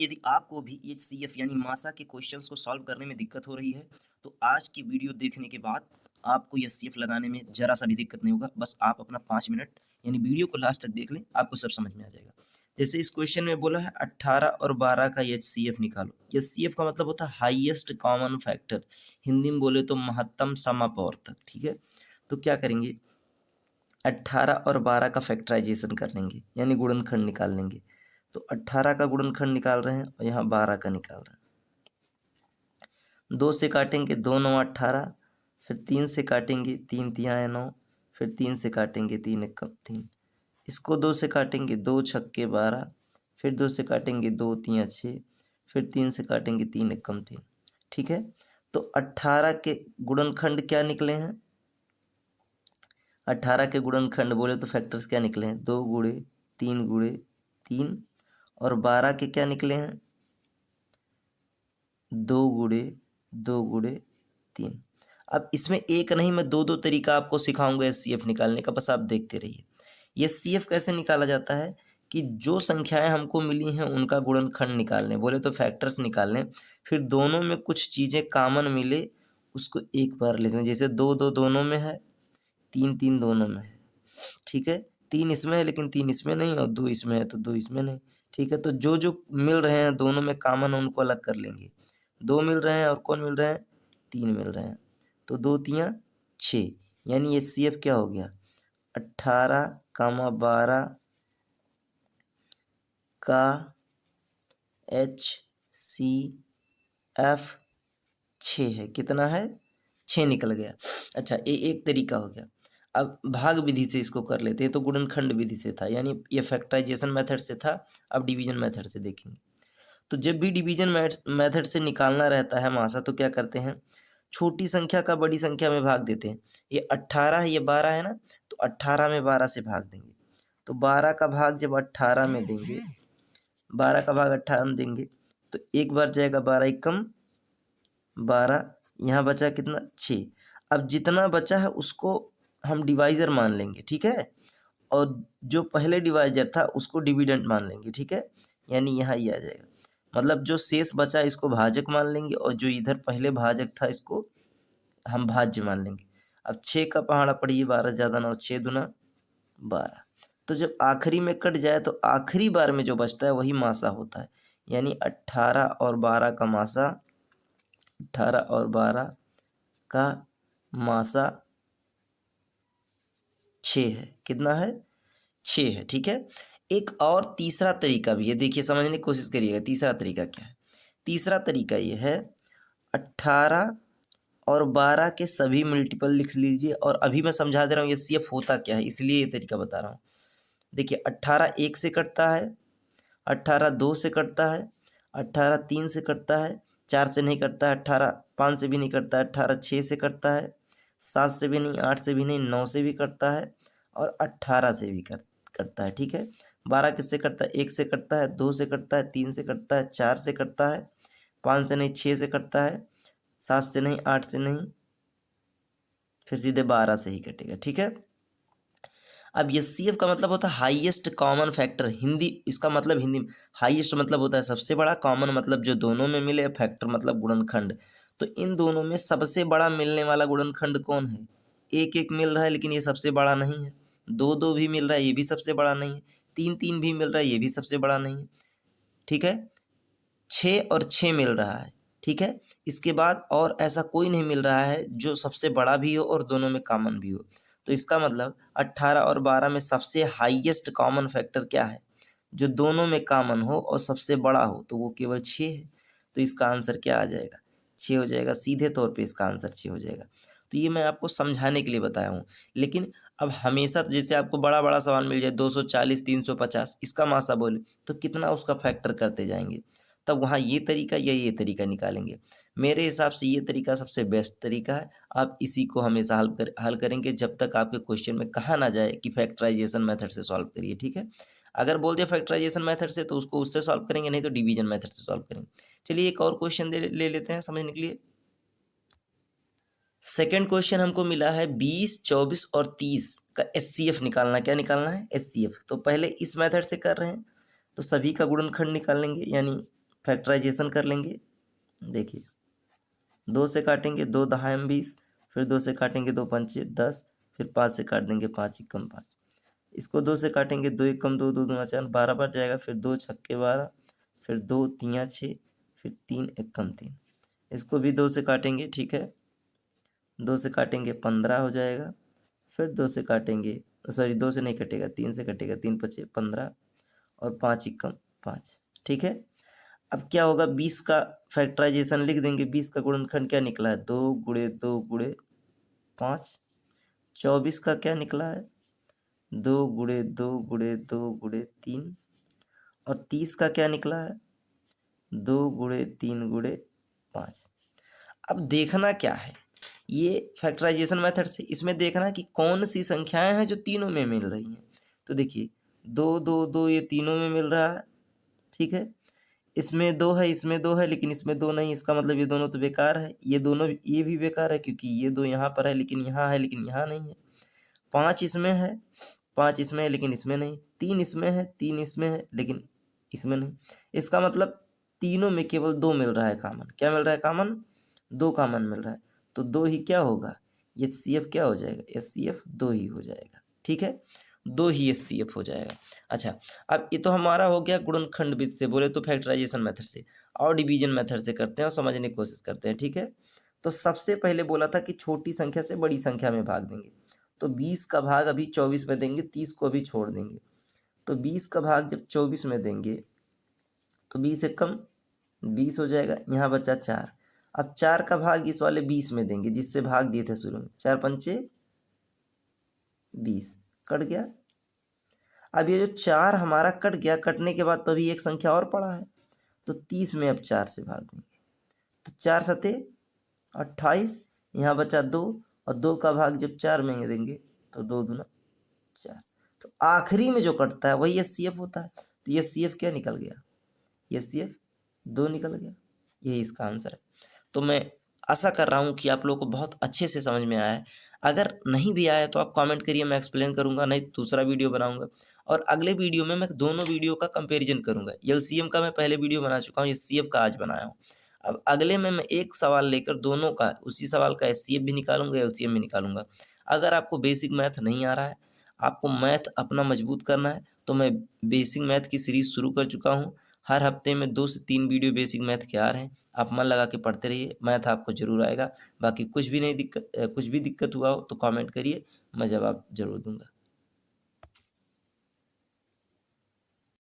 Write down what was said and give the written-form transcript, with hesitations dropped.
यदि आपको भी एचसीएफ यानी मासा के क्वेश्चंस को सॉल्व करने में दिक्कत हो रही है, तो आज की वीडियो देखने के बाद आपको एचसीएफ लगाने में ज़रा सा भी दिक्कत नहीं होगा। बस आप अपना 5 मिनट यानी वीडियो को लास्ट तक देख लें, आपको सब समझ में आ जाएगा। जैसे इस क्वेश्चन में बोला है 18 और 12 का एचसीएफ निकालो। एचसीएफ का मतलब होता है हाईएस्ट कॉमन फैक्टर, हिंदी में बोले तो महत्तम समापवर्तक। ठीक है, तो क्या करेंगे, 18 और 12 का फैक्टराइजेशन कर लेंगे यानी गुणनखंड निकाल लेंगे। तो 18 का गुणनखंड निकाल रहे हैं और यहाँ 12 का निकाल रहे हैं। 2 से काटेंगे 2 9 18, फिर 3 से काटेंगे 3 तिहाई 9, फिर 3 से काटेंगे 3 एकम 3। इसको 2 से काटेंगे 2 छक्के 12, फिर 2 से काटेंगे 2 तिया 6, फिर 3 से काटेंगे 3 एकम 3। ठीक है, तो 18 के गुणनखंड क्या निकले हैं, 18 के गुणनखंड बोले तो फैक्टर्स क्या निकले हैं, 2 गुणे 3 गुणे 3, और 12 के क्या निकले हैं, 2 गुणे 2 गुणे 3। अब इसमें एक नहीं, मैं दो दो तरीका आपको सिखाऊंगा एचसीएफ निकालने का, बस आप देखते रहिए। एचसीएफ कैसे निकाला जाता है कि जो संख्याएं हमको मिली हैं उनका गुणनखंड निकाल लें, बोले तो फैक्टर्स निकाल लें, फिर दोनों में कुछ चीज़ें कॉमन मिले उसको एक बार लिख लें। जैसे 2 2 दोनों में है, 3 3 दोनों में है। ठीक है, 3 इसमें है लेकिन 3 इसमें नहीं, और 2 इसमें है तो 2 इसमें नहीं। ठीक है, तो जो जो मिल रहे हैं दोनों में कॉमन उनको अलग कर लेंगे। 2 मिल रहे हैं और कौन मिल रहे हैं, 3 मिल रहे हैं, तो 2 तियाँ 6, यानी एचसीएफ क्या हो गया, 18, 12 का एचसीएफ 6 है। कितना है, 6 निकल गया। अच्छा, ये एक तरीका हो गया। अब भाग विधि से इसको कर लेते हैं, तो गुणनखंड विधि से था, यानी ये फैक्टराइजेशन मेथड से था। अब डिवीजन मेथड से देखेंगे। तो जब भी डिवीजन मेथड से निकालना रहता है मासा, तो क्या करते हैं, छोटी संख्या का बड़ी संख्या में भाग देते हैं। ये 18 है, ये 12 है ना, तो 18 में 12 से भाग देंगे। तो 12 का भाग जब 18 में देंगे, 12 का भाग 18 में देंगे, तो एक बार जाएगा 12 एकम 12, यहाँ बचा कितना, 6। अब जितना बचा है उसको हम डिवाइज़र मान लेंगे। ठीक है, और जो पहले डिवाइज़र था उसको डिविडेंड मान लेंगे। ठीक है, यानी यहाँ ये आ जाएगा, मतलब जो शेष बचा इसको भाजक मान लेंगे, और जो इधर पहले भाजक था इसको हम भाज्य मान लेंगे। अब 6 का पहाड़ा पढ़िए, 12 ज़्यादा ना हो, 6 दूना 12। तो जब आखिरी में कट जाए तो आखिरी बार में जो बचता है वही मासा होता है, यानी 18 और 12 का मासा, 18 और 12 का मासा 6 है। कितना है, 6 है। ठीक है, एक और तीसरा तरीका भी है, देखिए समझने की कोशिश करिएगा। तीसरा तरीका क्या है, तीसरा तरीका ये है, 18 और 12 के सभी मल्टीपल लिख लीजिए, और अभी मैं समझा दे रहा हूँ ये सीएफ होता क्या है, इसलिए ये तरीका बता रहा हूँ। देखिए 18 1 से कटता है, 18 2 से कटता है, 18 3 से कटता है, 4 से नहीं कटता है, 18 5 से भी नहीं कटता है, 18 6 से कटता है, 7 से भी नहीं, 8 से भी नहीं, 9 से भी कटता है, और 18 से भी कटता है। ठीक है, 12 किससे कटता है, 1 से कटता है, 2 से कटता है, 3 से कटता है, 4 से कटता है, 5 से नहीं, 6 से कटता है, 7 से नहीं, 8 से नहीं, फिर सीधे 12 से ही कटेगा। ठीक है, अब एचसीएफ का मतलब होता है हाईएस्ट कॉमन फैक्टर, हिंदी इसका मतलब, हिंदी में हाईएस्ट मतलब होता है सबसे बड़ा, कॉमन मतलब जो दोनों में मिले, फैक्टर मतलब गुणनखंड। तो इन दोनों में सबसे बड़ा मिलने वाला गुणनखंड कौन है, एक एक मिल रहा है लेकिन ये सबसे बड़ा नहीं है, 2 2 भी मिल रहा है ये भी सबसे बड़ा नहीं है, 3 3 भी मिल रहा है ये भी सबसे बड़ा नहीं है। ठीक है, 6 और 6 मिल रहा है। ठीक है, इसके बाद और ऐसा कोई नहीं मिल रहा है जो सबसे बड़ा भी हो और दोनों में कॉमन भी हो। तो इसका मतलब 18 और 12 में सबसे हाईएस्ट कॉमन फैक्टर क्या है, जो दोनों में कॉमन हो और सबसे बड़ा हो, तो वो केवल 6 है। तो इसका आंसर क्या आ जाएगा, 6 हो जाएगा, सीधे तौर पे इसका आंसर 6 हो जाएगा। तो ये मैं आपको समझाने के लिए बताया हूँ, लेकिन अब हमेशा तो जैसे आपको बड़ा बड़ा सवाल मिल जाए 240 350, इसका मासा बोले तो कितना उसका फैक्टर करते जाएंगे, तब वहाँ ये तरीका या ये तरीका निकालेंगे। मेरे हिसाब से ये तरीका सबसे बेस्ट तरीका है। आप इसी को हमेशा हल करेंगे जब तक आपके क्वेश्चन में कहा ना जाए कि फैक्टराइजेशन मेथड से सॉल्व करिए। ठीक है, अगर बोल दिया फैक्टराइजेशन मेथड से तो उसको उससे सॉल्व करेंगे, नहीं तो डिवीजन मेथड से सॉल्व करेंगे। चलिए एक और क्वेश्चन ले लेते हैं समझने के लिए। सेकेंड क्वेश्चन हमको मिला है 20 24 और 30 का एचसीएफ निकालना। क्या निकालना है, एचसीएफ। तो पहले इस मेथड से कर रहे हैं, तो सभी का गुणनखंड निकाल लेंगे, यानी फैक्टराइजेशन कर लेंगे। देखिए 2 से काटेंगे, 2 दहाई 20, फिर 2 से काटेंगे, 2 पंचे 10, फिर 5 से काट देंगे, 5 एकम 5। इसको 2 से काटेंगे, 2 एकम 2, 2 दूना 4, 12 बच जाएगा। फिर 2 छक्के 12, फिर 2 तियाँ 6, फिर 3 एकम 3। इसको भी 2 से काटेंगे, ठीक है। 2 से काटेंगे 15 हो जाएगा। फिर 2 से काटेंगे, सॉरी 2 से नहीं कटेगा, 3 से कटेगा, 3 पचे 15 और 5 एकम 5, ठीक है। अब क्या होगा, 20 का फैक्टराइजेशन लिख देंगे। 20 का गुणनखंड क्या निकला है, 2 गुणे 2 गुणे 5। 24 का क्या निकला है, 2 गुणे 2 गुणे 2 गुणे 3। और 30 का क्या निकला है, 2 गुणे 3 गुणे 5। अब देखना क्या है, ये फैक्टराइजेशन मेथड से इसमें देखना कि कौन सी संख्याएं हैं जो तीनों में मिल रही हैं। तो देखिए 2 2 2 ये तीनों में मिल रहा है, ठीक है। इसमें 2 है, इसमें 2 है, लेकिन इसमें 2 नहीं, इसका मतलब ये दोनों तो बेकार है। ये दोनों, ये भी बेकार है क्योंकि ये 2 यहाँ पर है लेकिन यहाँ है, लेकिन यहाँ नहीं है। 5 इसमें है, 5 इसमें है लेकिन इसमें नहीं। 3 इसमें है, 3 इसमें है लेकिन इसमें नहीं। इसका मतलब तीनों में केवल 2 मिल रहा है कॉमन। क्या मिल रहा है कॉमन, 2 कॉमन मिल रहा है। तो 2 ही क्या होगा, HCF क्या हो जाएगा, HCF 2 ही हो जाएगा, ठीक है। 2 ही HCF हो जाएगा। अच्छा, अब ये तो हमारा हो गया गुणनखंड विधि से, बोले तो फैक्टराइजेशन मेथड से। और डिवीजन मेथड से करते हैं और समझने की कोशिश करते हैं, ठीक है। तो सबसे पहले बोला था कि छोटी संख्या से बड़ी संख्या में भाग देंगे। तो 20 का भाग अभी 24 में देंगे, 30 को अभी छोड़ देंगे। तो 20 का भाग जब 24 में देंगे तो 20 एकम 20 हो जाएगा, यहाँ बचा 4। अब 4 का भाग इस वाले 20 में देंगे जिससे भाग दिए थे शुरू में, 4 पंचे 20, कट गया। अब ये जो 4 हमारा कट गया, कटने के बाद तो अभी एक संख्या और पड़ा है, तो 30 में अब 4 से भाग देंगे। तो 4 सते 28, यहाँ बचा 2, और 2 का भाग जब 4 में देंगे तो 2 दूना 4। तो आखिरी में जो कटता है वही HCF होता है। तो HCF क्या निकल गया, HCF 2 निकल गया। यही इसका आंसर है। तो मैं आशा कर रहा हूँ कि आप लोगों को बहुत अच्छे से समझ में आया है। अगर नहीं भी आया तो आप कमेंट करिए, मैं एक्सप्लेन करूँगा, नहीं तो दूसरा वीडियो बनाऊँगा। और अगले वीडियो में मैं दोनों वीडियो का कंपैरिजन करूँगा। LCM का मैं पहले वीडियो बना चुका हूँ, HCF का आज बनाया हूँ। अब अगले में मैं एक सवाल लेकर दोनों का, उसी सवाल का HCF भी निकालूंगा, LCM भी निकालूंगा। अगर आपको बेसिक मैथ नहीं आ रहा है, आपको मैथ अपना मजबूत करना है, तो मैं बेसिक मैथ की सीरीज़ शुरू कर चुका हूँ। हर हफ्ते में 2 से 3 वीडियो बेसिक मैथ के आ रहे हैं। आप मन लगा के पढ़ते रहिए, मैथ आपको ज़रूर आएगा। बाकी कुछ भी दिक्कत हुआ हो तो कमेंट करिए, मैं जवाब ज़रूर दूंगा।